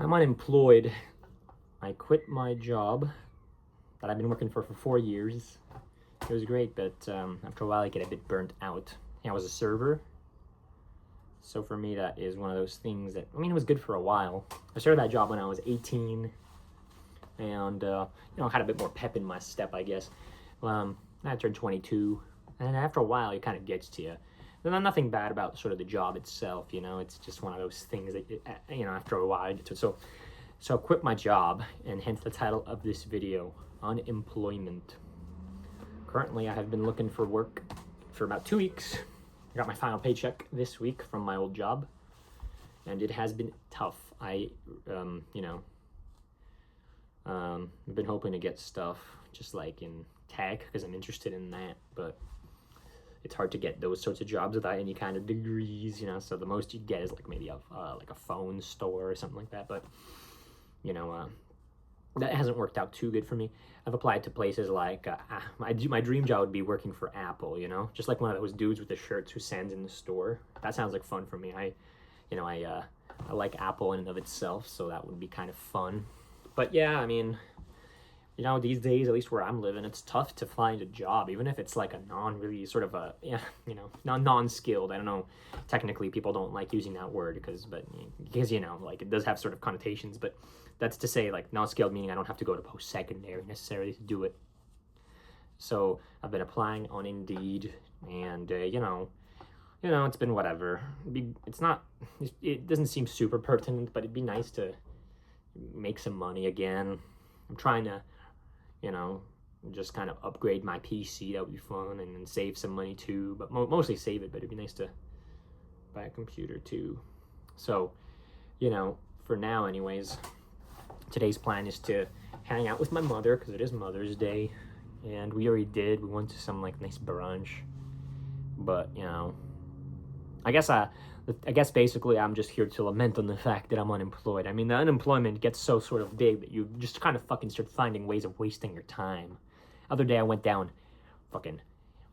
I'm unemployed. I quit my job that I've been working for 4 years. It was great, but after a while I get a bit burnt out. I was a server, so for me that is one of those things that, I mean, it was good for a while. I started that job when I was 18, and had a bit more pep in my step, I guess. I turned 22, and after a while it kind of gets to you. There's nothing bad about sort of the job itself, it's just one of those things that, after a while I get to. So I quit my job, and hence the title of this video, Unemployment. Currently, I have been looking for work for about 2 weeks. I got my final paycheck this week from my old job, and it has been tough. I've been hoping to get stuff just like in tech, because I'm interested in that, but it's hard to get those sorts of jobs without any kind of degrees, so the most you get is like maybe a phone store or something like that, but that hasn't worked out too good for me. I've applied to places like my dream job would be working for Apple, just like one of those dudes with the shirts who stands in the store. That sounds like fun for me. I like Apple in and of itself, so that would be kind of fun. But yeah, I mean, these days, at least where I'm living, it's tough to find a job, even if it's like a non-skilled. I don't know. Technically, people don't like using that word because it does have sort of connotations, but that's to say, like, non-skilled meaning I don't have to go to post-secondary necessarily to do it. So I've been applying on Indeed, and it's been whatever. It doesn't seem super pertinent, but it'd be nice to make some money again. I'm trying to just kind of upgrade my PC. That would be fun, and then save some money too, but mostly save it, but it'd be nice to buy a computer too. So for now anyways, today's plan is to hang out with my mother, because it is Mother's Day, and we went to some like nice brunch, but I guess basically I'm just here to lament on the fact that I'm unemployed. I mean, the unemployment gets so sort of big that you just kind of fucking start finding ways of wasting your time. Other day I went down fucking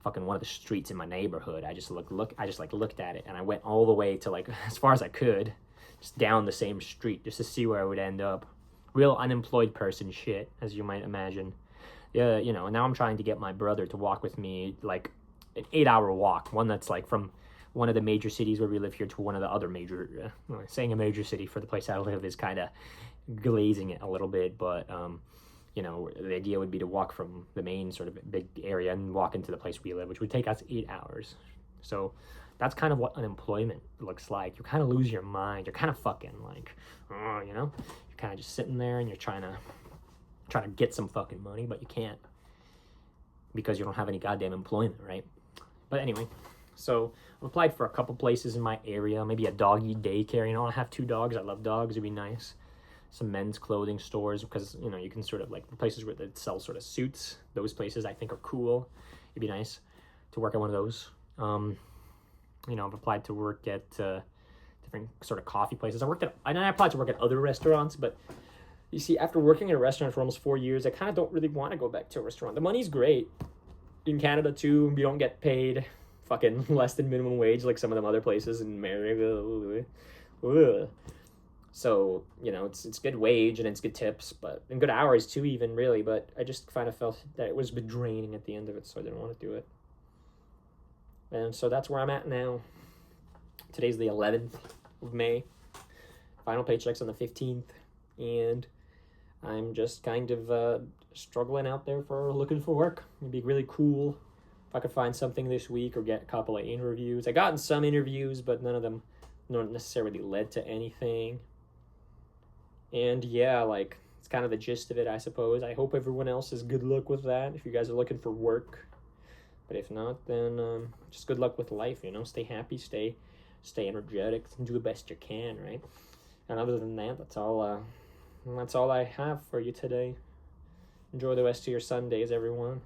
one of the streets in my neighborhood. I just looked at it, and I went all the way to like as far as I could, just down the same street just to see where I would end up. Real unemployed person shit, as you might imagine. Yeah, and now I'm trying to get my brother to walk with me, like an 8-hour walk, one that's like from one of the major cities where we live here to one of the other major, saying a major city for the place I live is kind of glazing it a little bit, but, the idea would be to walk from the main sort of big area and walk into the place we live, which would take us 8 hours. So that's kind of what unemployment looks like. You kind of lose your mind. You're kind of fucking like, you're kind of just sitting there and you're trying to get some fucking money, but you can't because you don't have any goddamn employment, right? But anyway, so I've applied for a couple places in my area, maybe a doggy daycare. I have 2 dogs. I love dogs. It'd be nice. Some men's clothing stores, because, you can sort of like the places where they sell sort of suits. Those places I think are cool. It'd be nice to work at one of those. I've applied to work at different sort of coffee places. I applied to work at other restaurants, but you see, after working in a restaurant for almost 4 years, I kind of don't really want to go back to a restaurant. The money's great. In Canada, too, you don't get paid fucking less than minimum wage like some of them other places in America. So, it's good wage and it's good tips, and good hours too even, really, but I just kind of felt that it was a bit draining at the end of it, so I didn't want to do it. And so that's where I'm at now. Today's the 11th of May. Final paycheck's on the 15th, and I'm just kind of struggling out there for looking for work. It'd be really cool if I could find something this week or get a couple of interviews. I gotten some interviews, but none of them not necessarily led to anything. And yeah, like, it's kind of the gist of it, I suppose. I hope everyone else has good luck with that if you guys are looking for work. But if not, then just good luck with life, Stay happy, stay energetic, and do the best you can, right? And other than that, that's all I have for you today. Enjoy the rest of your Sundays, everyone.